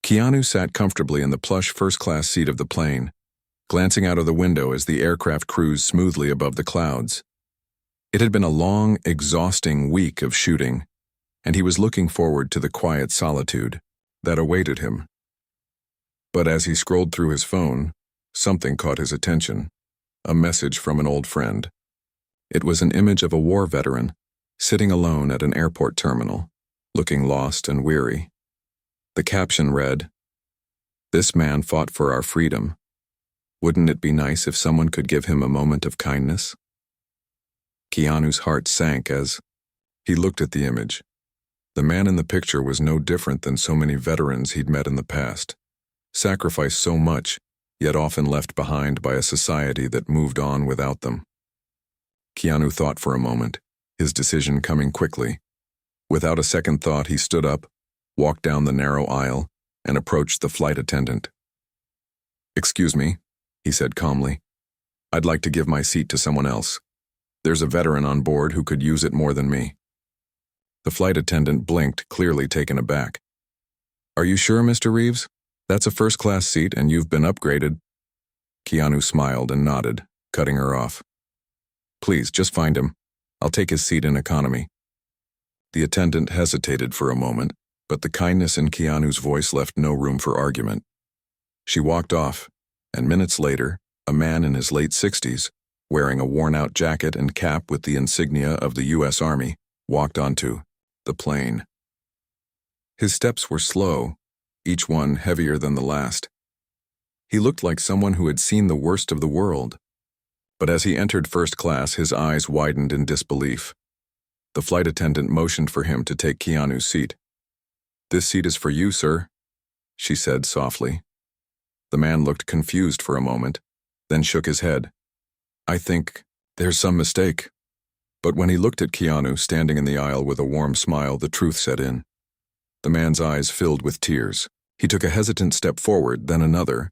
Keanu sat comfortably in the plush first-class seat of the plane, glancing out of the window as the aircraft cruised smoothly above the clouds. It had been a long, exhausting week of shooting, and he was looking forward to the quiet solitude that awaited him. But as he scrolled through his phone, something caught his attention, a message from an old friend. It was an image of a war veteran, sitting alone at an airport terminal, looking lost and weary. The caption read, "This man fought for our freedom. Wouldn't it be nice if someone could give him a moment of kindness?" Keanu's heart sank as he looked at the image. The man in the picture was no different than so many veterans he'd met in the past, sacrificed so much, yet often left behind by a society that moved on without them. Keanu thought for a moment, his decision coming quickly. Without a second thought, he stood up, walked down the narrow aisle, and approached the flight attendant. "Excuse me," he said calmly. "I'd like to give my seat to someone else. There's a veteran on board who could use it more than me." The flight attendant blinked, clearly taken aback. "Are you sure, Mr. Reeves? That's a first-class seat and you've been upgraded." Keanu smiled and nodded, cutting her off. "Please, just find him. I'll take his seat in economy." The attendant hesitated for a moment, but the kindness in Keanu's voice left no room for argument. She walked off, and minutes later, a man in his late 60s, wearing a worn-out jacket and cap with the insignia of the U.S. Army, walked onto the plane. His steps were slow, each one heavier than the last. He looked like someone who had seen the worst of the world. But as he entered first class, his eyes widened in disbelief. The flight attendant motioned for him to take Keanu's seat. "This seat is for you, sir," she said softly. The man looked confused for a moment, then shook his head. "I think there's some mistake." But when he looked at Keanu standing in the aisle with a warm smile, the truth set in. The man's eyes filled with tears. He took a hesitant step forward, then another,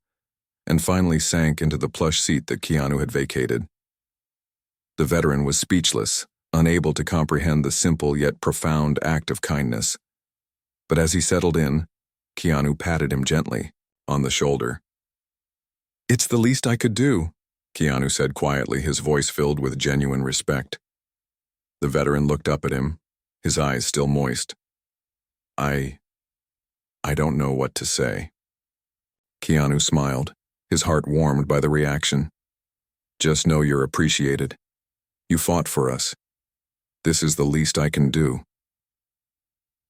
and finally sank into the plush seat that Keanu had vacated. The veteran was speechless, unable to comprehend the simple yet profound act of kindness. But as he settled in, Keanu patted him gently on the shoulder. "It's the least I could do," Keanu said quietly, his voice filled with genuine respect. The veteran looked up at him, his eyes still moist. I don't know what to say." Keanu smiled, his heart warmed by the reaction. "Just know you're appreciated. You fought for us. This is the least I can do."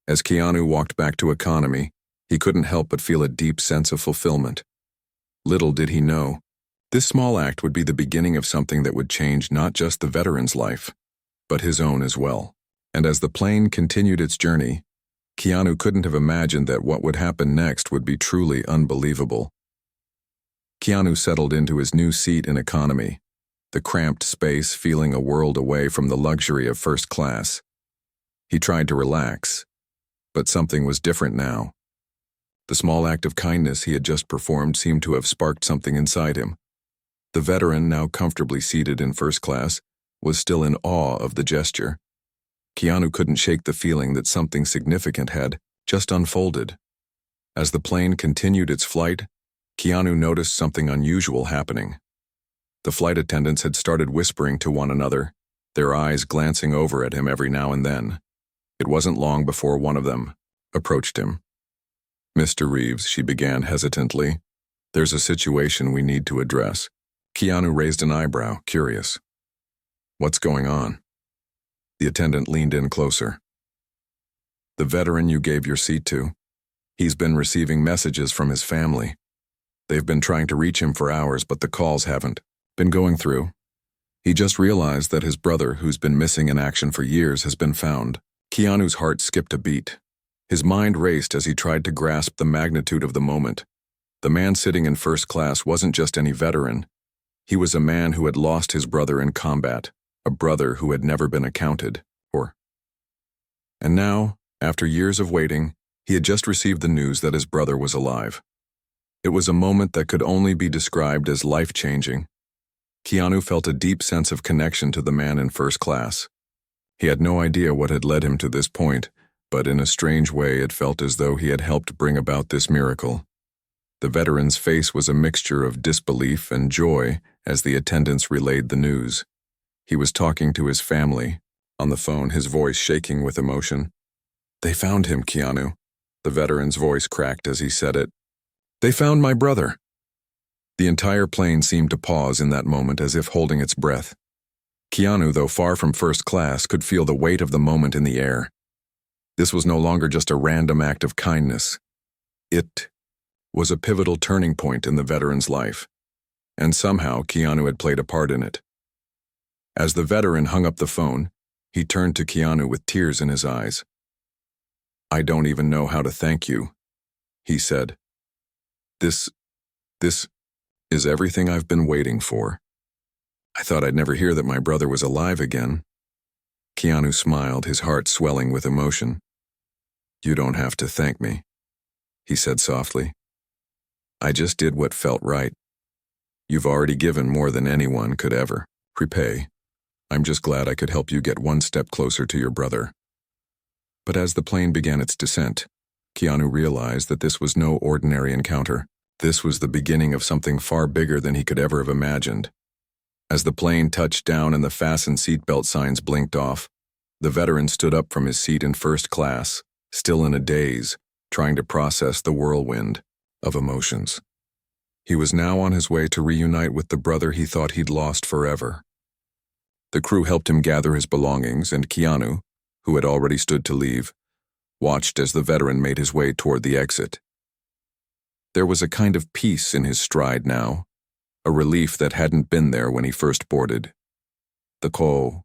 As Keanu walked back to economy, he couldn't help but feel a deep sense of fulfillment. Little did he know, this small act would be the beginning of something that would change not just the veteran's life, but his own as well. And as the plane continued its journey, Keanu couldn't have imagined that what would happen next would be truly unbelievable. Keanu settled into his new seat in economy, the cramped space feeling a world away from the luxury of first class. He tried to relax, but something was different now. The small act of kindness he had just performed seemed to have sparked something inside him. The veteran, now comfortably seated in first class, was still in awe of the gesture. Keanu couldn't shake the feeling that something significant had just unfolded. As the plane continued its flight, Keanu noticed something unusual happening. The flight attendants had started whispering to one another, their eyes glancing over at him every now and then. It wasn't long before one of them approached him. "Mr. Reeves," she began hesitantly, "there's a situation we need to address." Keanu raised an eyebrow, curious. "What's going on?" The attendant leaned in closer. "The veteran you gave your seat to, he's been receiving messages from his family. They've been trying to reach him for hours, but the calls haven't been going through. He just realized that his brother, who's been missing in action for years, has been found." Keanu's heart skipped a beat. His mind raced as he tried to grasp the magnitude of the moment. The man sitting in first class wasn't just any veteran. He was a man who had lost his brother in combat, a brother who had never been accounted for. And now, after years of waiting, he had just received the news that his brother was alive. It was a moment that could only be described as life-changing. Keanu felt a deep sense of connection to the man in first class. He had no idea what had led him to this point, but in a strange way it felt as though he had helped bring about this miracle. The veteran's face was a mixture of disbelief and joy as the attendants relayed the news. He was talking to his family, on the phone, his voice shaking with emotion. "They found him, Keanu." The veteran's voice cracked as he said it. "They found my brother." The entire plane seemed to pause in that moment as if holding its breath. Keanu, though far from first class, could feel the weight of the moment in the air. This was no longer just a random act of kindness. It was a pivotal turning point in the veteran's life, and somehow Keanu had played a part in it. As the veteran hung up the phone, he turned to Keanu with tears in his eyes. "I don't even know how to thank you," he said. This is everything I've been waiting for. I thought I'd never hear that my brother was alive again." Keanu smiled, his heart swelling with emotion. "You don't have to thank me," he said softly. "I just did what felt right. You've already given more than anyone could ever repay. I'm just glad I could help you get one step closer to your brother." But as the plane began its descent, Keanu realized that this was no ordinary encounter. This was the beginning of something far bigger than he could ever have imagined. As the plane touched down and the fasten seatbelt signs blinked off, the veteran stood up from his seat in first class, still in a daze, trying to process the whirlwind of emotions. He was now on his way to reunite with the brother he thought he'd lost forever. The crew helped him gather his belongings, and Keanu, who had already stood to leave, watched as the veteran made his way toward the exit. There was a kind of peace in his stride now, a relief that hadn't been there when he first boarded. The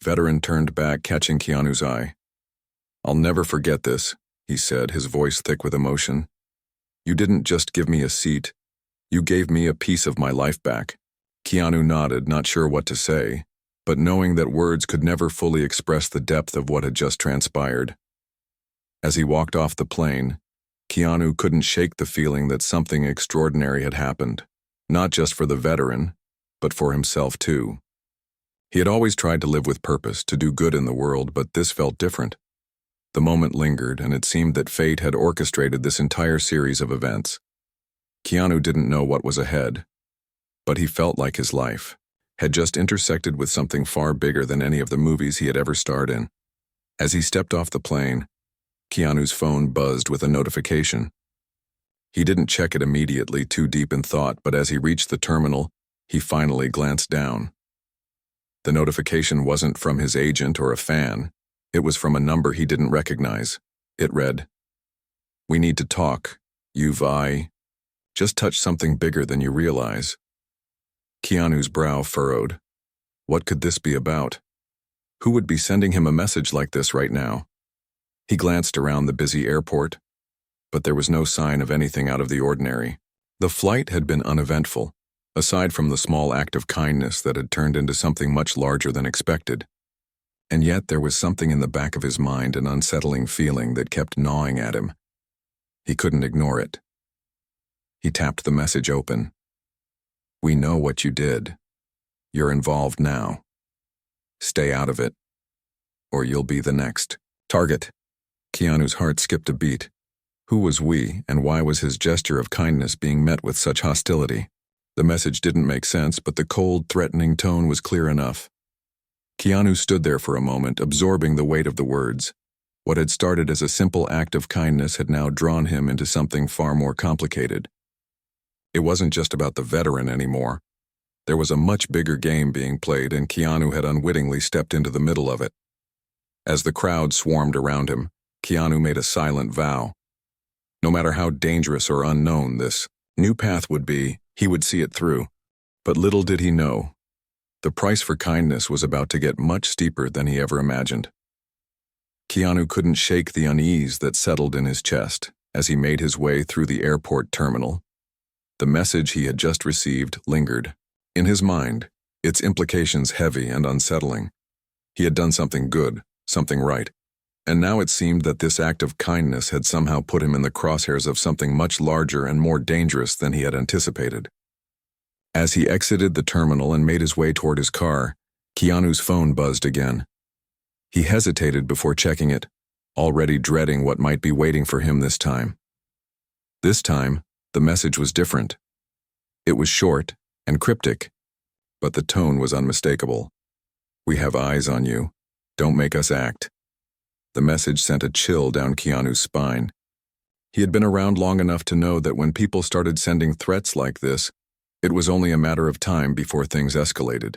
veteran turned back, catching Keanu's eye. "I'll never forget this," he said, his voice thick with emotion. "You didn't just give me a seat. You gave me a piece of my life back." Keanu nodded, not sure what to say, but knowing that words could never fully express the depth of what had just transpired. As he walked off the plane, Keanu couldn't shake the feeling that something extraordinary had happened, not just for the veteran, but for himself too. He had always tried to live with purpose, to do good in the world, but this felt different. The moment lingered, and it seemed that fate had orchestrated this entire series of events. Keanu didn't know what was ahead, but he felt like his life had just intersected with something far bigger than any of the movies he had ever starred in. As he stepped off the plane, Keanu's phone buzzed with a notification. He didn't check it immediately, too deep in thought, but as he reached the terminal, he finally glanced down. The notification wasn't from his agent or a fan. It was from a number he didn't recognize. It read, "We need to talk. I just touched something bigger than you realize." Keanu's brow furrowed. What could this be about? Who would be sending him a message like this right now? He glanced around the busy airport, but there was no sign of anything out of the ordinary. The flight had been uneventful, aside from the small act of kindness that had turned into something much larger than expected. And yet there was something in the back of his mind, an unsettling feeling that kept gnawing at him. He couldn't ignore it. He tapped the message open. "We know what you did. You're involved now. Stay out of it, or you'll be the next target." Keanu's heart skipped a beat. Who was we, and why was his gesture of kindness being met with such hostility? The message didn't make sense, but the cold, threatening tone was clear enough. Keanu stood there for a moment, absorbing the weight of the words. What had started as a simple act of kindness had now drawn him into something far more complicated. It wasn't just about the veteran anymore. There was a much bigger game being played, and Keanu had unwittingly stepped into the middle of it. As the crowd swarmed around him, Keanu made a silent vow. No matter how dangerous or unknown this new path would be, he would see it through. But little did he know, the price for kindness was about to get much steeper than he ever imagined. Keanu couldn't shake the unease that settled in his chest as he made his way through the airport terminal. The message he had just received lingered. In his mind, its implications heavy and unsettling. He had done something good, something right. And now it seemed that this act of kindness had somehow put him in the crosshairs of something much larger and more dangerous than he had anticipated. As he exited the terminal and made his way toward his car, Keanu's phone buzzed again. He hesitated before checking it, already dreading what might be waiting for him this time. This time, the message was different. It was short and cryptic, but the tone was unmistakable. "We have eyes on you. Don't make us act." The message sent a chill down Keanu's spine. He had been around long enough to know that when people started sending threats like this, it was only a matter of time before things escalated.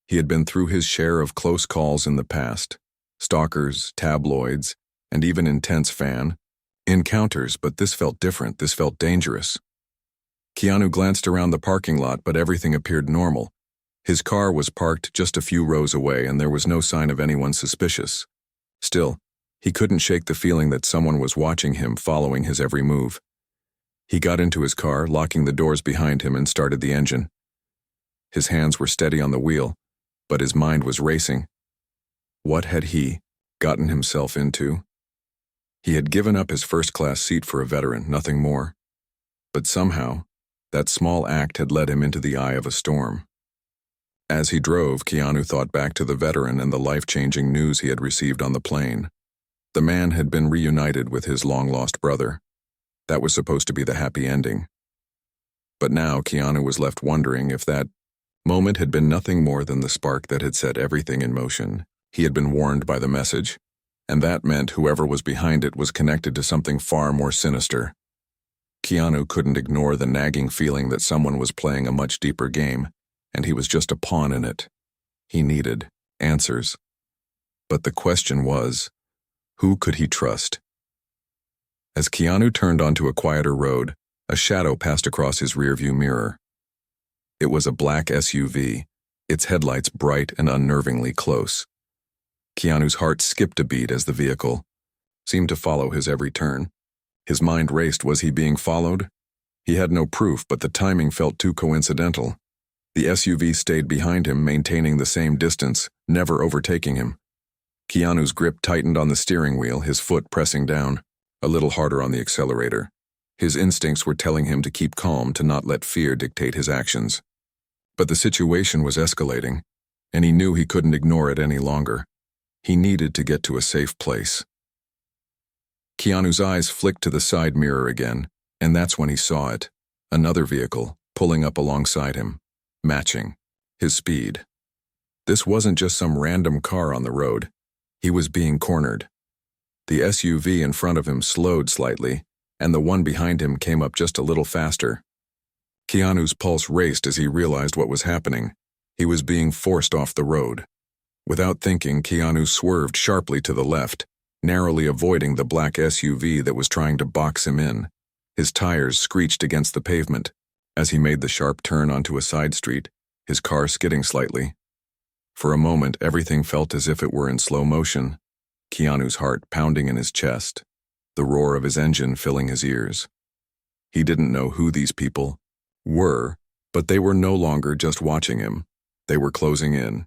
He had been through his share of close calls in the past, stalkers, tabloids, and even intense fan encounters, but this felt different, this felt dangerous. Keanu glanced around the parking lot, but everything appeared normal. His car was parked just a few rows away, and there was no sign of anyone suspicious. Still, he couldn't shake the feeling that someone was watching him, following his every move. He got into his car, locking the doors behind him, and started the engine. His hands were steady on the wheel, but his mind was racing. What had he gotten himself into? He had given up his first-class seat for a veteran, nothing more. But somehow, that small act had led him into the eye of a storm. As he drove, Keanu thought back to the veteran and the life-changing news he had received on the plane. The man had been reunited with his long-lost brother. That was supposed to be the happy ending. But now Keanu was left wondering if that moment had been nothing more than the spark that had set everything in motion. He had been warned by the message, and that meant whoever was behind it was connected to something far more sinister. Keanu couldn't ignore the nagging feeling that someone was playing a much deeper game, and he was just a pawn in it. He needed answers. But the question was, who could he trust? As Keanu turned onto a quieter road, a shadow passed across his rearview mirror. It was a black SUV, its headlights bright and unnervingly close. Keanu's heart skipped a beat as the vehicle seemed to follow his every turn. His mind raced. Was he being followed? He had no proof, but the timing felt too coincidental. The SUV stayed behind him, maintaining the same distance, never overtaking him. Keanu's grip tightened on the steering wheel, his foot pressing down, a little harder on the accelerator. His instincts were telling him to keep calm, to not let fear dictate his actions. But the situation was escalating, and he knew he couldn't ignore it any longer. He needed to get to a safe place. Keanu's eyes flicked to the side mirror again, and that's when he saw it. Another vehicle, pulling up alongside him, matching his speed. This wasn't just some random car on the road. He was being cornered. The SUV in front of him slowed slightly, and the one behind him came up just a little faster. Keanu's pulse raced as he realized what was happening. He was being forced off the road. Without thinking, Keanu swerved sharply to the left, narrowly avoiding the black SUV that was trying to box him in. His tires screeched against the pavement. As he made the sharp turn onto a side street, his car skidding slightly. For a moment, everything felt as if it were in slow motion, Keanu's heart pounding in his chest, the roar of his engine filling his ears. He didn't know who these people were, but they were no longer just watching him. They were closing in.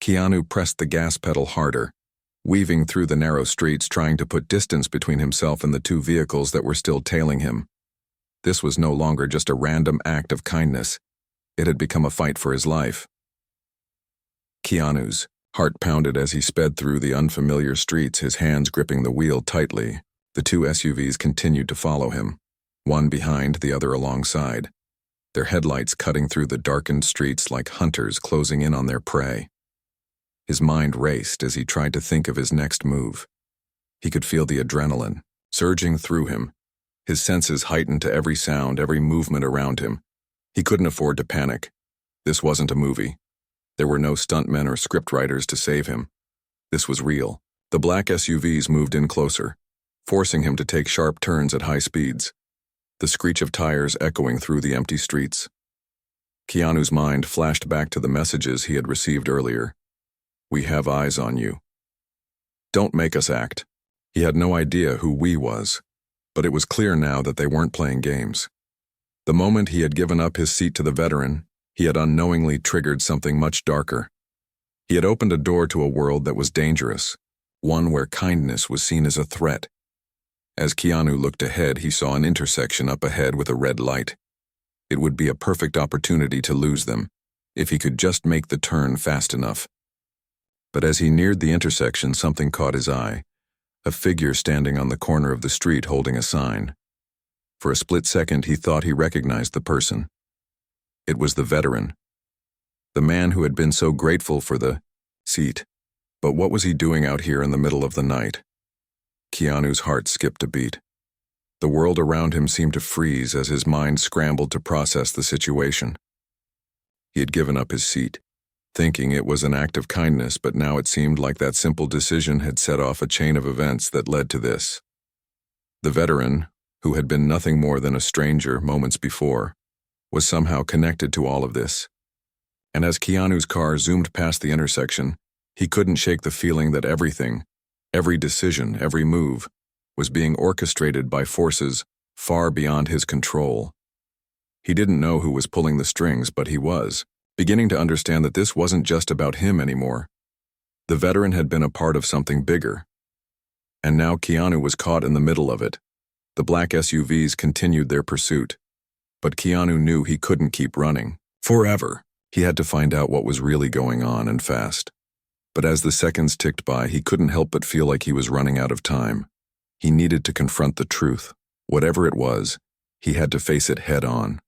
Keanu pressed the gas pedal harder, weaving through the narrow streets, trying to put distance between himself and the two vehicles that were still tailing him. This was no longer just a random act of kindness. It had become a fight for his life. Keanu's heart pounded as he sped through the unfamiliar streets, his hands gripping the wheel tightly. The two SUVs continued to follow him, one behind, the other alongside, their headlights cutting through the darkened streets like hunters closing in on their prey. His mind raced as he tried to think of his next move. He could feel the adrenaline surging through him, his senses heightened to every sound, every movement around him. He couldn't afford to panic. This wasn't a movie. There were no stuntmen or scriptwriters to save him. This was real. The black SUVs moved in closer, forcing him to take sharp turns at high speeds, the screech of tires echoing through the empty streets. Keanu's mind flashed back to the messages he had received earlier. "We have eyes on you. Don't make us act." He had no idea who "we" was, but it was clear now that they weren't playing games. The moment he had given up his seat to the veteran, he had unknowingly triggered something much darker. He had opened a door to a world that was dangerous, one where kindness was seen as a threat. As Keanu looked ahead, he saw an intersection up ahead with a red light. It would be a perfect opportunity to lose them, if he could just make the turn fast enough. But as he neared the intersection, something caught his eye. a figure standing on the corner of the street holding a sign. For a split second, he thought he recognized the person. It was the veteran, the man who had been so grateful for the seat. But what was he doing out here in the middle of the night? Keanu's heart skipped a beat. The world around him seemed to freeze as his mind scrambled to process the situation. He had given up his seat, thinking it was an act of kindness, but now it seemed like that simple decision had set off a chain of events that led to this. The veteran, who had been nothing more than a stranger moments before, was somehow connected to all of this. And as Keanu's car zoomed past the intersection, he couldn't shake the feeling that everything, every decision, every move, was being orchestrated by forces far beyond his control. He didn't know who was pulling the strings, but he was, beginning to understand that this wasn't just about him anymore. The veteran had been a part of something bigger. And now Keanu was caught in the middle of it. The black SUVs continued their pursuit. But Keanu knew he couldn't keep running forever. He had to find out what was really going on, and fast. But as the seconds ticked by, he couldn't help but feel like he was running out of time. He needed to confront the truth. Whatever it was, he had to face it head on.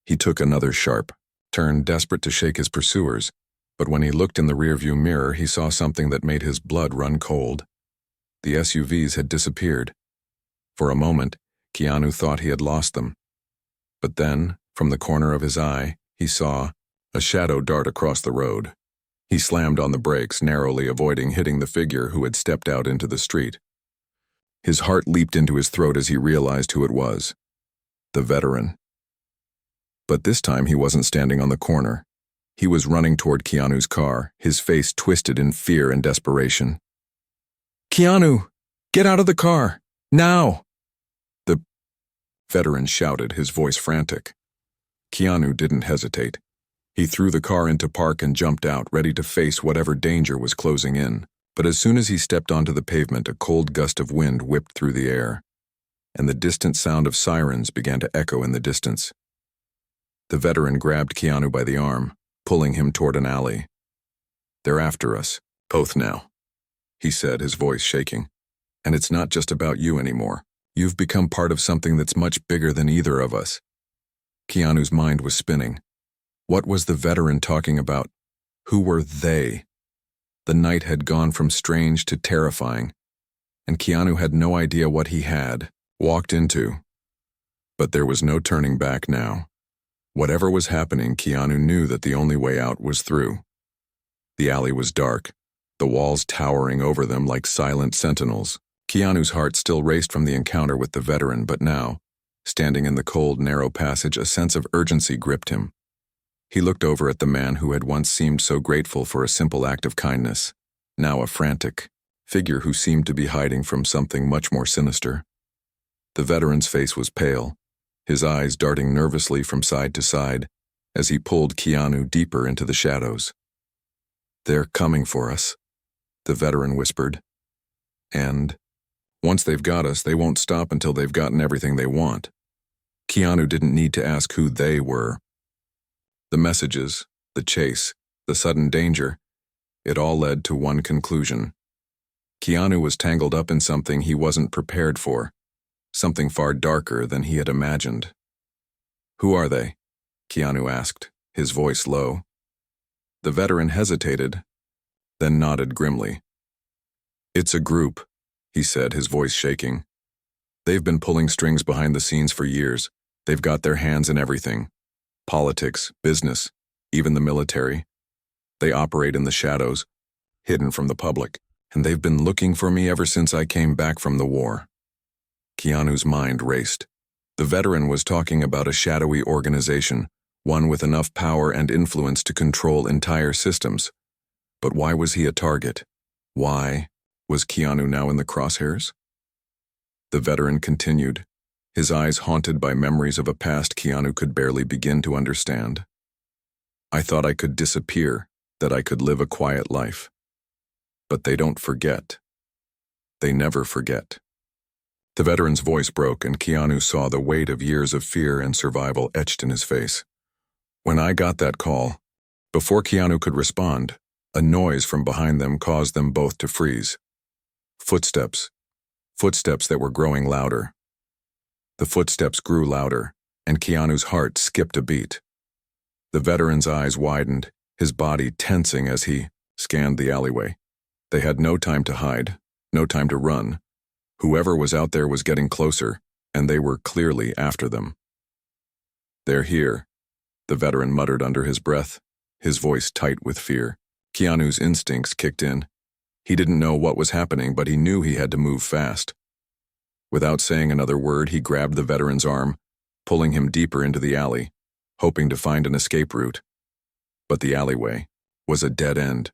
He took another sharp turn, desperate to shake his pursuers, but when he looked in the rearview mirror, he saw something that made his blood run cold. The SUVs had disappeared. For a moment, Keanu thought he had lost them. But then, from the corner of his eye, he saw a shadow dart across the road. He slammed on the brakes, narrowly avoiding hitting the figure who had stepped out into the street. His heart leaped into his throat as he realized who it was. The veteran. But this time he wasn't standing on the corner. He was running toward Keanu's car, his face twisted in fear and desperation. "Keanu, get out of the car, now!" The veteran shouted, his voice frantic. Keanu didn't hesitate. He threw the car into park and jumped out, ready to face whatever danger was closing in. But as soon as he stepped onto the pavement, a cold gust of wind whipped through the air, and the distant sound of sirens began to echo in the distance. The veteran grabbed Keanu by the arm, pulling him toward an alley. "They're after us, both now," he said, his voice shaking. "And it's not just about you anymore. You've become part of something that's much bigger than either of us." Keanu's mind was spinning. What was the veteran talking about? Who were they? The night had gone from strange to terrifying, and Keanu had no idea what he had walked into. But there was no turning back now. Whatever was happening, Keanu knew that the only way out was through. The alley was dark, the walls towering over them like silent sentinels. Keanu's heart still raced from the encounter with the veteran, but now, standing in the cold, narrow passage, a sense of urgency gripped him. He looked over at the man who had once seemed so grateful for a simple act of kindness, now a frantic figure who seemed to be hiding from something much more sinister. The veteran's face was pale, his eyes darting nervously from side to side as he pulled Keanu deeper into the shadows. "They're coming for us," the veteran whispered. "And once they've got us, they won't stop until they've gotten everything they want." Keanu didn't need to ask who they were. The messages, the chase, the sudden danger, it all led to one conclusion. Keanu was tangled up in something he wasn't prepared for, something far darker than he had imagined. "Who are they?" Keanu asked, his voice low. The veteran hesitated, then nodded grimly. "It's a group," he said, his voice shaking. "They've been pulling strings behind the scenes for years. They've got their hands in everything. Politics, business, even the military. They operate in the shadows, hidden from the public, and they've been looking for me ever since I came back from the war." Keanu's mind raced. The veteran was talking about a shadowy organization, one with enough power and influence to control entire systems. But why was he a target? Why was Keanu now in the crosshairs? The veteran continued, his eyes haunted by memories of a past Keanu could barely begin to understand. "I thought I could disappear, that I could live a quiet life. But they don't forget. They never forget." The veteran's voice broke, and Keanu saw the weight of years of fear and survival etched in his face. "When I got that call," before Keanu could respond, a noise from behind them caused them both to freeze. Footsteps, Footsteps that were growing louder. The footsteps grew louder, and Keanu's heart skipped a beat. The veteran's eyes widened, his body tensing as he scanned the alleyway. They had no time to hide, no time to run. Whoever was out there was getting closer, and they were clearly after them. "They're here," the veteran muttered under his breath, his voice tight with fear. Keanu's instincts kicked in. He didn't know what was happening, but he knew he had to move fast. Without saying another word, he grabbed the veteran's arm, pulling him deeper into the alley, hoping to find an escape route. But the alleyway was a dead end.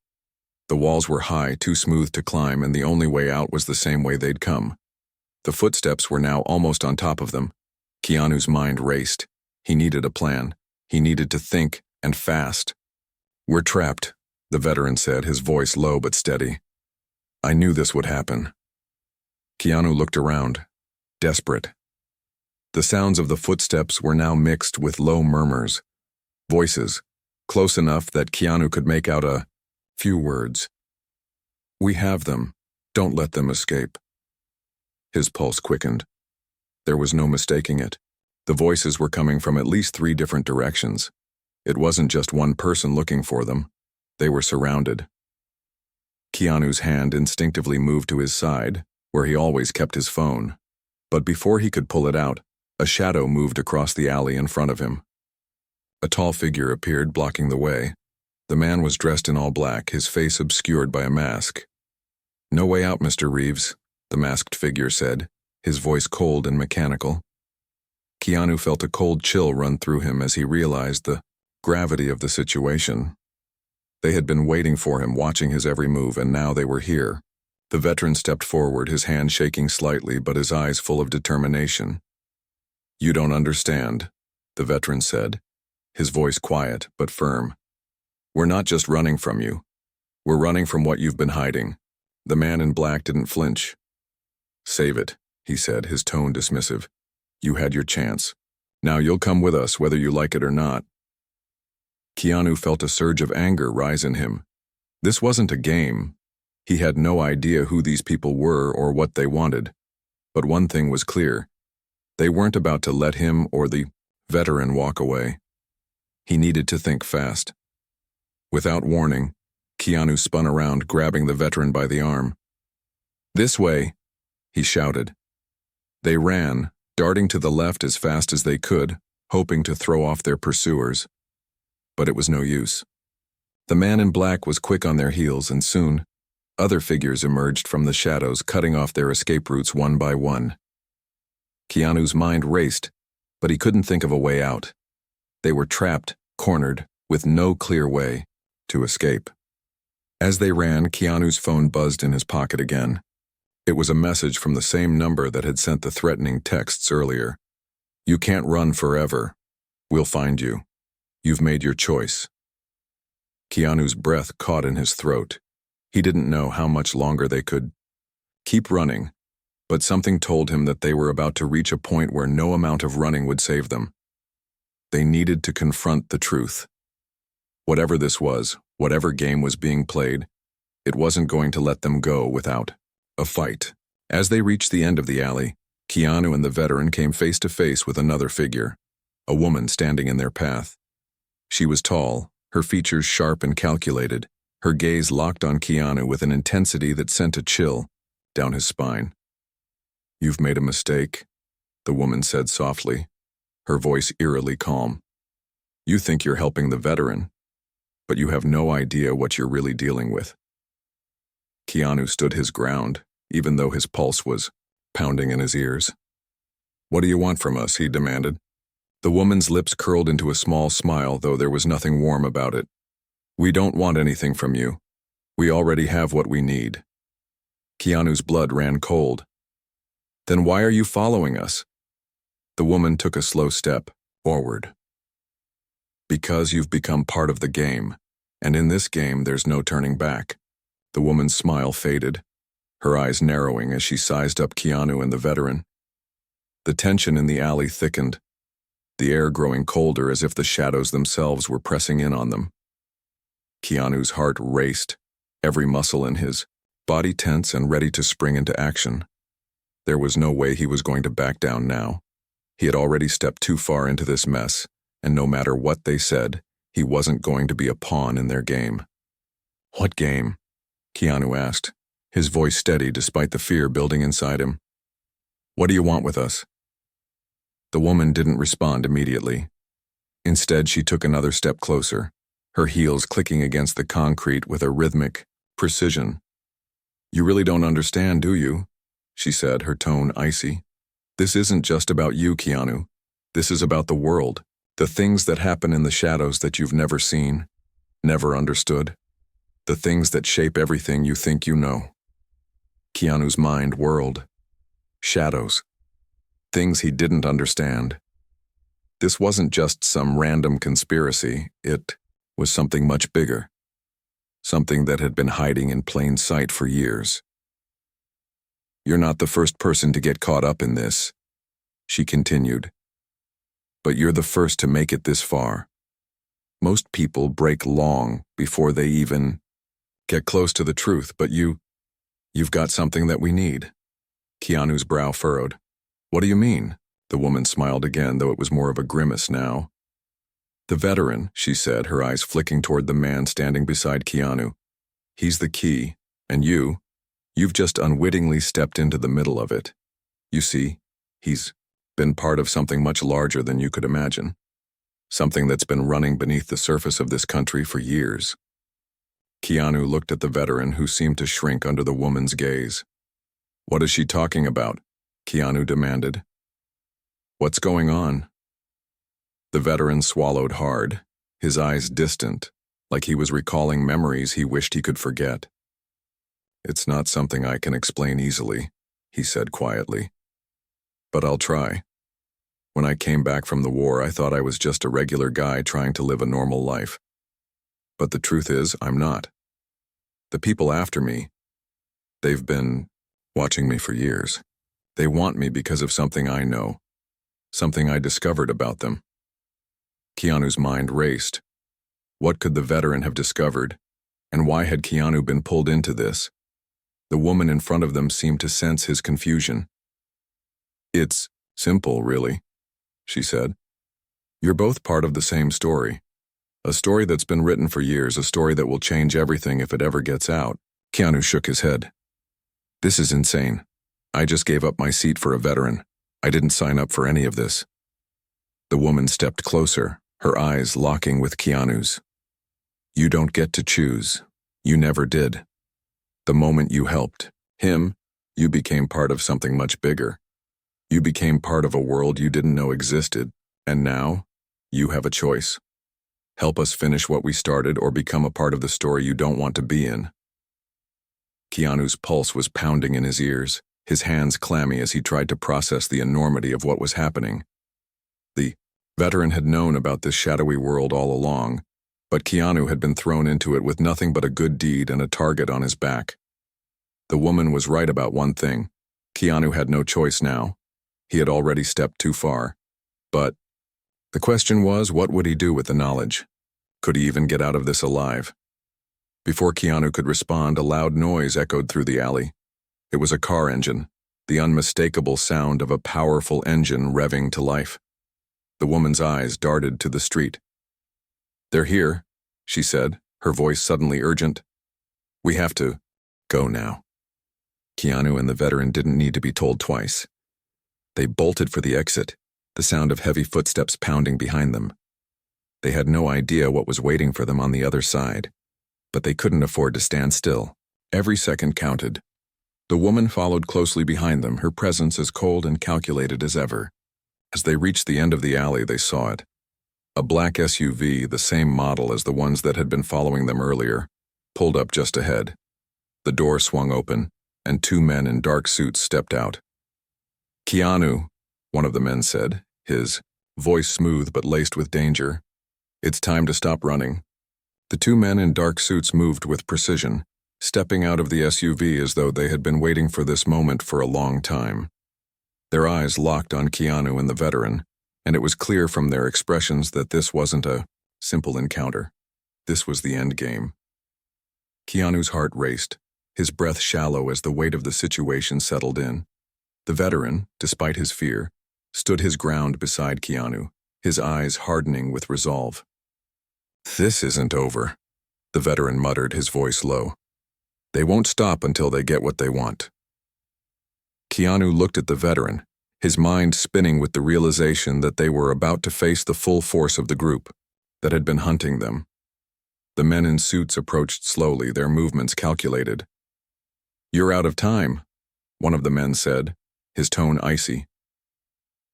The walls were high, too smooth to climb, and the only way out was the same way they'd come. The footsteps were now almost on top of them. Keanu's mind raced. He needed a plan. He needed to think, and fast. "We're trapped," the veteran said, his voice low but steady. "I knew this would happen." Keanu looked around, desperate. The sounds of the footsteps were now mixed with low murmurs, voices, close enough that Keanu could make out a few words. "We have them. Don't let them escape." His pulse quickened. There was no mistaking it. The voices were coming from at least 3 different directions. It wasn't just one person looking for them. They were surrounded. Keanu's hand instinctively moved to his side, where he always kept his phone. But before he could pull it out, a shadow moved across the alley in front of him. A tall figure appeared, blocking the way. The man was dressed in all black, his face obscured by a mask. "No way out, Mr. Reeves," the masked figure said, his voice cold and mechanical. Keanu felt a cold chill run through him as he realized the gravity of the situation. They had been waiting for him, watching his every move, and now they were here. The veteran stepped forward, his hand shaking slightly, but his eyes full of determination. "You don't understand," the veteran said, his voice quiet but firm. "We're not just running from you. We're running from what you've been hiding." The man in black didn't flinch. "Save it," he said, his tone dismissive. "You had your chance. Now you'll come with us whether you like it or not." Keanu felt a surge of anger rise in him. This wasn't a game. He had no idea who these people were or what they wanted. But one thing was clear. They weren't about to let him or the veteran walk away. He needed to think fast. Without warning, Keanu spun around, grabbing the veteran by the arm. "This way," he shouted. They ran, darting to the left as fast as they could, hoping to throw off their pursuers. But it was no use. The man in black was quick on their heels, and soon, other figures emerged from the shadows, cutting off their escape routes one by one. Keanu's mind raced, but he couldn't think of a way out. They were trapped, cornered, with no clear way to escape. As they ran, Keanu's phone buzzed in his pocket again. It was a message from the same number that had sent the threatening texts earlier. "You can't run forever. We'll find you. You've made your choice." Keanu's breath caught in his throat. He didn't know how much longer they could keep running, but something told him that they were about to reach a point where no amount of running would save them. They needed to confront the truth. Whatever this was, whatever game was being played, it wasn't going to let them go without a fight. As they reached the end of the alley, Keanu and the veteran came face to face with another figure, a woman standing in their path. She was tall, her features sharp and calculated, her gaze locked on Keanu with an intensity that sent a chill down his spine. "You've made a mistake," the woman said softly, her voice eerily calm. "You think you're helping the veteran, but you have no idea what you're really dealing with." Keanu stood his ground, even though his pulse was pounding in his ears. "What do you want from us?" he demanded. The woman's lips curled into a small smile, though there was nothing warm about it. "We don't want anything from you. We already have what we need." Keanu's blood ran cold. "Then why are you following us?" The woman took a slow step forward. "Because you've become part of the game, and in this game there's no turning back." The woman's smile faded, her eyes narrowing as she sized up Keanu and the veteran. The tension in the alley thickened, the air growing colder as if the shadows themselves were pressing in on them. Keanu's heart raced, every muscle in his body tense and ready to spring into action. There was no way he was going to back down now. He had already stepped too far into this mess, and no matter what they said, he wasn't going to be a pawn in their game. "What game?" Keanu asked, his voice steady despite the fear building inside him. "What do you want with us?" The woman didn't respond immediately. Instead, she took another step closer, her heels clicking against the concrete with a rhythmic precision. "You really don't understand, do you?" she said, her tone icy. "This isn't just about you, Keanu. This is about the world, the things that happen in the shadows that you've never seen, never understood, the things that shape everything you think you know." Keanu's mind whirled. Shadows. Things he didn't understand. This wasn't just some random conspiracy, it was something much bigger. Something that had been hiding in plain sight for years. "You're not the first person to get caught up in this," she continued. "But you're the first to make it this far. Most people break long before they even get close to the truth, but you've got something that we need." Keanu's brow furrowed. "What do you mean?" The woman smiled again, though it was more of a grimace now. "The veteran," she said, her eyes flicking toward the man standing beside Keanu. "He's the key, and you've just unwittingly stepped into the middle of it. You see, he's been part of something much larger than you could imagine. Something that's been running beneath the surface of this country for years." Keanu looked at the veteran, who seemed to shrink under the woman's gaze. "What is she talking about?" Keanu demanded. "What's going on?" The veteran swallowed hard, his eyes distant, like he was recalling memories he wished he could forget. "It's not something I can explain easily," he said quietly. "But I'll try. When I came back from the war, I thought I was just a regular guy trying to live a normal life. But the truth is, I'm not. The people after me, they've been watching me for years. They want me because of something I know, something I discovered about them." Keanu's mind raced. What could the veteran have discovered, and why had Keanu been pulled into this? The woman in front of them seemed to sense his confusion. "It's simple, really," she said. "You're both part of the same story. A story that's been written for years, a story that will change everything if it ever gets out." Keanu shook his head. "This is insane. I just gave up my seat for a veteran. I didn't sign up for any of this." The woman stepped closer, her eyes locking with Keanu's. "You don't get to choose. You never did. The moment you helped him, you became part of something much bigger. You became part of a world you didn't know existed, and now, you have a choice. Help us finish what we started or become a part of the story you don't want to be in." Keanu's pulse was pounding in his ears, his hands clammy as he tried to process the enormity of what was happening. The veteran had known about this shadowy world all along, but Keanu had been thrown into it with nothing but a good deed and a target on his back. The woman was right about one thing. Keanu had no choice now. He had already stepped too far. But the question was, what would he do with the knowledge? Could he even get out of this alive? Before Keanu could respond, a loud noise echoed through the alley. It was a car engine, the unmistakable sound of a powerful engine revving to life. The woman's eyes darted to the street. "They're here," she said, her voice suddenly urgent. "We have to go now." Keanu and the veteran didn't need to be told twice. They bolted for the exit, the sound of heavy footsteps pounding behind them. They had no idea what was waiting for them on the other side, but they couldn't afford to stand still. Every second counted. The woman followed closely behind them, her presence as cold and calculated as ever. As they reached the end of the alley, they saw it. A black SUV, the same model as the ones that had been following them earlier, pulled up just ahead. The door swung open, and two men in dark suits stepped out. "Keanu," one of the men said, his voice smooth but laced with danger. "It's time to stop running." The two men in dark suits moved with precision, stepping out of the SUV as though they had been waiting for this moment for a long time. Their eyes locked on Keanu and the veteran, and it was clear from their expressions that this wasn't a simple encounter. This was the end game. Keanu's heart raced, his breath shallow as the weight of the situation settled in. The veteran, despite his fear, stood his ground beside Keanu, his eyes hardening with resolve. "This isn't over," the veteran muttered, his voice low. "They won't stop until they get what they want." Keanu looked at the veteran, his mind spinning with the realization that they were about to face the full force of the group that had been hunting them. The men in suits approached slowly, their movements calculated. "You're out of time," one of the men said, his tone icy.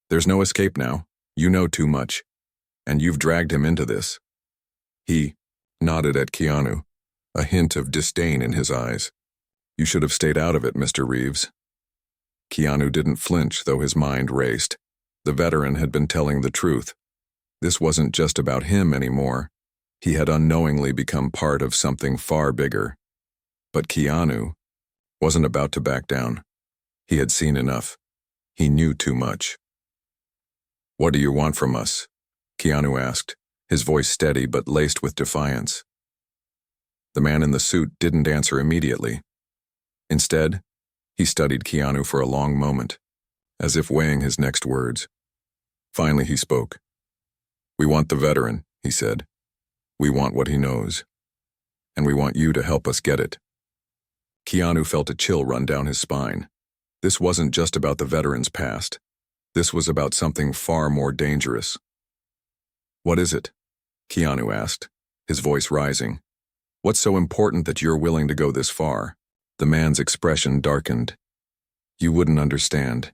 "There's no escape now. You know too much, and you've dragged him into this." He nodded at Keanu, a hint of disdain in his eyes. "You should have stayed out of it, Mr. Reeves." Keanu didn't flinch, though his mind raced. The veteran had been telling the truth. This wasn't just about him anymore. He had unknowingly become part of something far bigger. But Keanu wasn't about to back down. He had seen enough. He knew too much. "What do you want from us?" Keanu asked, his voice steady but laced with defiance. The man in the suit didn't answer immediately. Instead, he studied Keanu for a long moment, as if weighing his next words. Finally, he spoke. "We want the veteran," he said. "We want what he knows. And we want you to help us get it." Keanu felt a chill run down his spine. This wasn't just about the veteran's past. This was about something far more dangerous. "What is it?" Keanu asked, his voice rising. "What's so important that you're willing to go this far?" The man's expression darkened. "You wouldn't understand.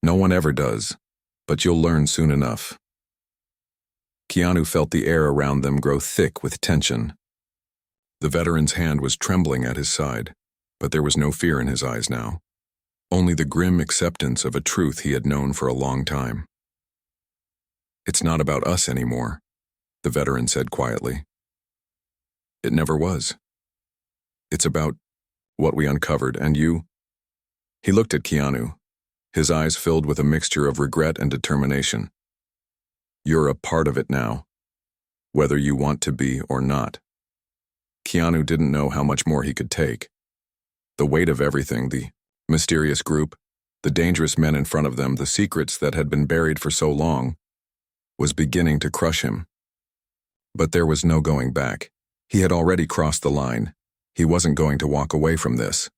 No one ever does, but you'll learn soon enough." Keanu felt the air around them grow thick with tension. The veteran's hand was trembling at his side, but there was no fear in his eyes now. Only the grim acceptance of a truth he had known for a long time. "It's not about us anymore," the veteran said quietly. "It never was. It's about what we uncovered, and you." He looked at Keanu, his eyes filled with a mixture of regret and determination. "You're a part of it now, whether you want to be or not." Keanu didn't know how much more he could take. The weight of everything, the mysterious group, the dangerous men in front of them, the secrets that had been buried for so long, was beginning to crush him. But there was no going back. He had already crossed the line. He wasn't going to walk away from this.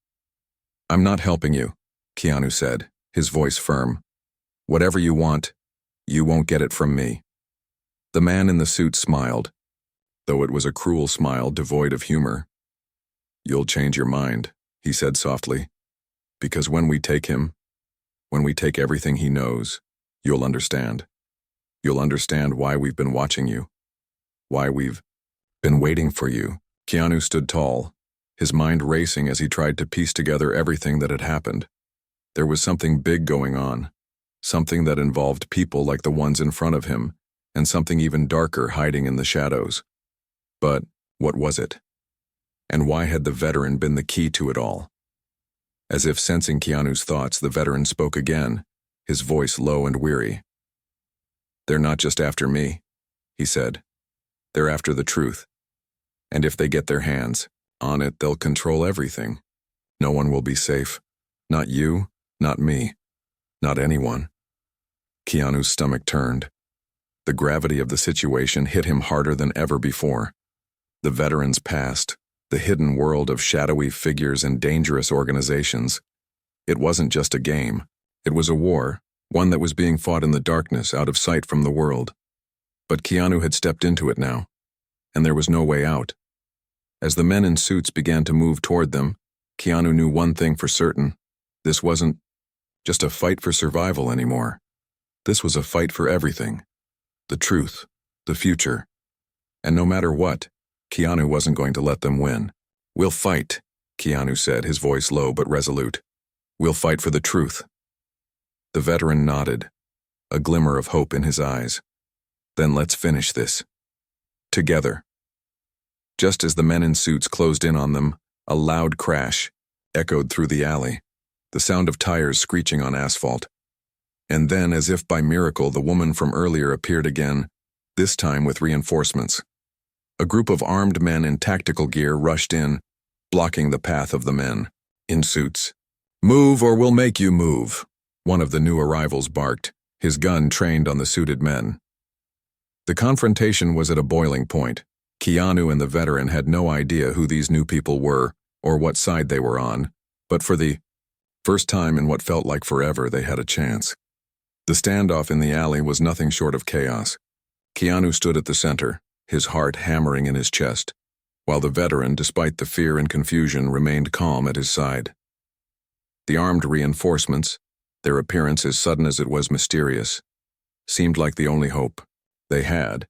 "I'm not helping you," Keanu said, his voice firm. "Whatever you want, you won't get it from me." The man in the suit smiled, though it was a cruel smile devoid of humor. "You'll change your mind," he said softly, "because when we take him, when we take everything he knows, you'll understand. You'll understand why we've been watching you, why we've been waiting for you." Keanu stood tall, his mind racing as he tried to piece together everything that had happened. There was something big going on, something that involved people like the ones in front of him, and something even darker hiding in the shadows. But what was it? And why had the veteran been the key to it all? As if sensing Keanu's thoughts, the veteran spoke again, his voice low and weary. "They're not just after me," he said. "They're after the truth. And if they get their hands on it, they'll control everything. No one will be safe. Not you, not me, not anyone." Keanu's stomach turned. The gravity of the situation hit him harder than ever before. The veteran's past, the hidden world of shadowy figures and dangerous organizations. It wasn't just a game. It was a war, one that was being fought in the darkness, out of sight from the world. But Keanu had stepped into it now, and there was no way out. As the men in suits began to move toward them, Keanu knew one thing for certain. This wasn't just a fight for survival anymore. This was a fight for everything. The truth, the future. And no matter what, Keanu wasn't going to let them win. "We'll fight," Keanu said, his voice low but resolute. "We'll fight for the truth." The veteran nodded, a glimmer of hope in his eyes. "Then let's finish this. Together." Just as the men in suits closed in on them, a loud crash echoed through the alley, the sound of tires screeching on asphalt. And then, as if by miracle, the woman from earlier appeared again, this time with reinforcements. A group of armed men in tactical gear rushed in, blocking the path of the men in suits. "Move or we'll make you move," One of the new arrivals barked, his gun trained on the suited men. The confrontation was at a boiling point. Keanu and the veteran had no idea who these new people were or what side they were on, but for the first time in what felt like forever, they had a chance. The standoff in the alley was nothing short of chaos. Keanu stood at the center, his heart hammering in his chest, while the veteran, despite the fear and confusion, remained calm at his side. The armed reinforcements, their appearance as sudden as it was mysterious, seemed like the only hope they had,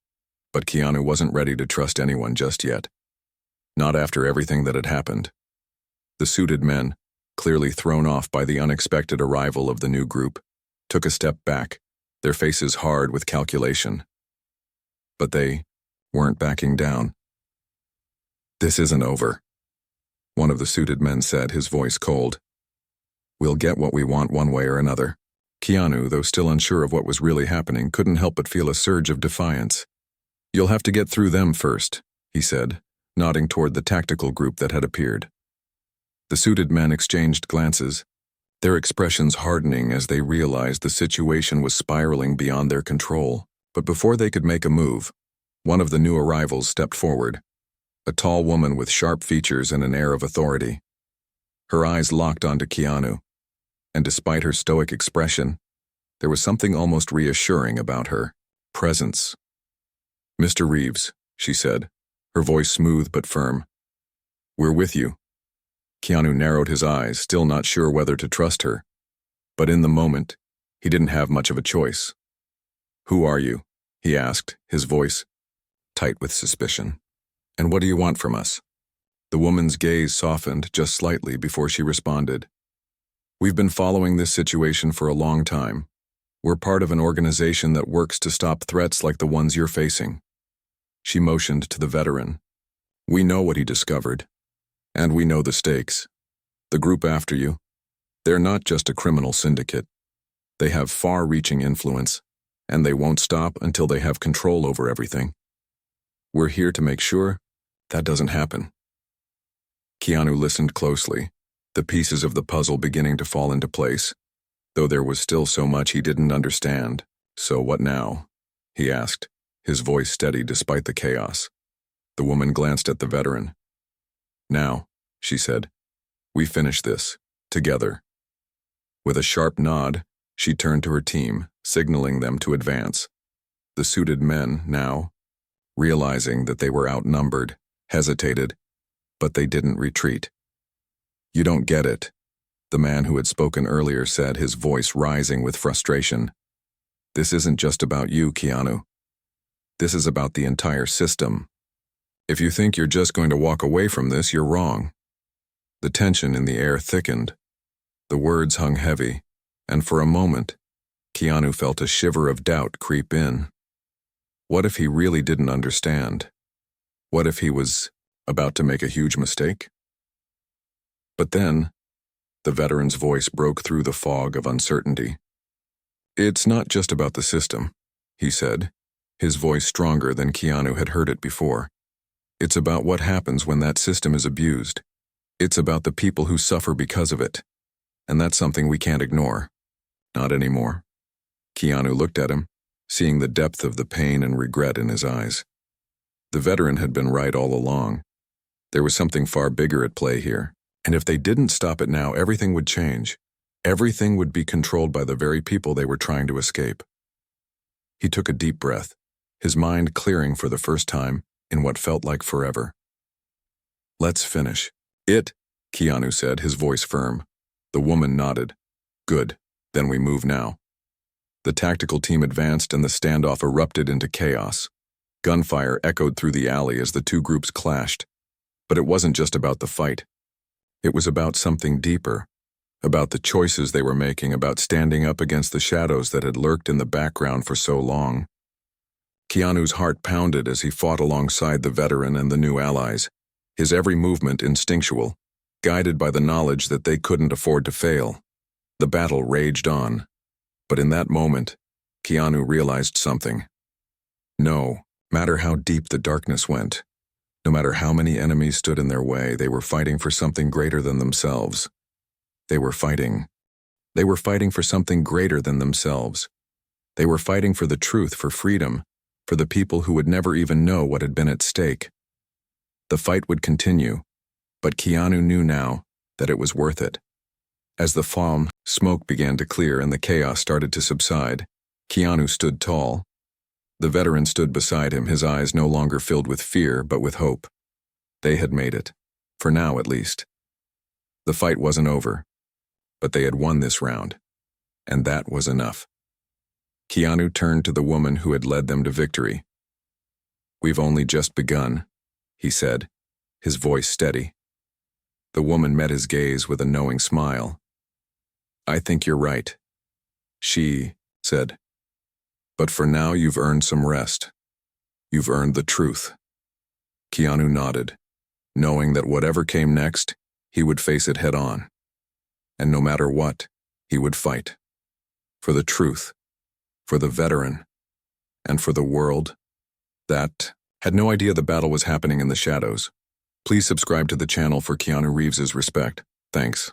but Keanu wasn't ready to trust anyone just yet. Not after everything that had happened. The suited men, clearly thrown off by the unexpected arrival of the new group, took a step back, their faces hard with calculation. But they weren't backing down. "This isn't over," one of the suited men said, his voice cold. "We'll get what we want one way or another." Keanu, though still unsure of what was really happening, couldn't help but feel a surge of defiance. "You'll have to get through them first," he said, nodding toward the tactical group that had appeared. The suited men exchanged glances, their expressions hardening as they realized the situation was spiraling beyond their control. But before they could make a move, one of the new arrivals stepped forward, a tall woman with sharp features and an air of authority. Her eyes locked onto Keanu, and despite her stoic expression, there was something almost reassuring about her presence. "Mr. Reeves," she said, her voice smooth but firm. "We're with you." Keanu narrowed his eyes, still not sure whether to trust her. But in the moment, he didn't have much of a choice. "Who are you?" he asked, his voice tight with suspicion. "And what do you want from us?" The woman's gaze softened just slightly before she responded. "We've been following this situation for a long time. We're part of an organization that works to stop threats like the ones you're facing." She motioned to the veteran. "We know what he discovered, and we know the stakes. The group after you, they're not just a criminal syndicate. They have far-reaching influence, and they won't stop until they have control over everything. We're here to make sure that doesn't happen." Keanu listened closely, the pieces of the puzzle beginning to fall into place, though there was still so much he didn't understand. "So what now?" he asked, his voice steady despite the chaos. The woman glanced at the veteran. "Now," she said, "we finish this, together." With a sharp nod, she turned to her team, signaling them to advance. The suited men, now, realizing that they were outnumbered, hesitated, but they didn't retreat. "You don't get it," the man who had spoken earlier said, his voice rising with frustration. "This isn't just about you, Keanu. This is about the entire system. If you think you're just going to walk away from this, you're wrong." The tension in the air thickened. The words hung heavy, and for a moment, Keanu felt a shiver of doubt creep in. What if he really didn't understand? What if he was about to make a huge mistake? But then, the veteran's voice broke through the fog of uncertainty. "It's not just about the system," he said, his voice stronger than Keanu had heard it before. "It's about what happens when that system is abused. It's about the people who suffer because of it. And that's something we can't ignore. Not anymore." Keanu looked at him, seeing the depth of the pain and regret in his eyes. The veteran had been right all along. There was something far bigger at play here, and if they didn't stop it now, everything would change. Everything would be controlled by the very people they were trying to escape. He took a deep breath, his mind clearing for the first time in what felt like forever. "Let's finish it," Keanu said, his voice firm. The woman nodded. "Good, then we move now." The tactical team advanced and the standoff erupted into chaos. Gunfire echoed through the alley as the two groups clashed. But it wasn't just about the fight. It was about something deeper, about the choices they were making, about standing up against the shadows that had lurked in the background for so long. Keanu's heart pounded as he fought alongside the veteran and the new allies, his every movement instinctual, guided by the knowledge that they couldn't afford to fail. The battle raged on. But in that moment, Keanu realized something. No matter how deep the darkness went, no matter how many enemies stood in their way, they were fighting for something greater than themselves. They were fighting They were fighting for something greater than themselves. They were fighting for the truth, for freedom, for the people who would never even know what had been at stake. The fight would continue, but Keanu knew now that it was worth it. As the fog smoke began to clear and the chaos started to subside, Keanu stood tall. The veteran stood beside him, his eyes no longer filled with fear but with hope. They had made it, for now at least. The fight wasn't over, but they had won this round, and that was enough. Keanu turned to the woman who had led them to victory. "We've only just begun," he said, his voice steady. The woman met his gaze with a knowing smile. "I think you're right," she said. "But for now you've earned some rest. You've earned the truth." Keanu nodded, knowing that whatever came next, he would face it head on. And no matter what, he would fight. For the truth, for the veteran, and for the world that had no idea the battle was happening in the shadows. Please subscribe to the channel for Keanu Reeves's respect. Thanks.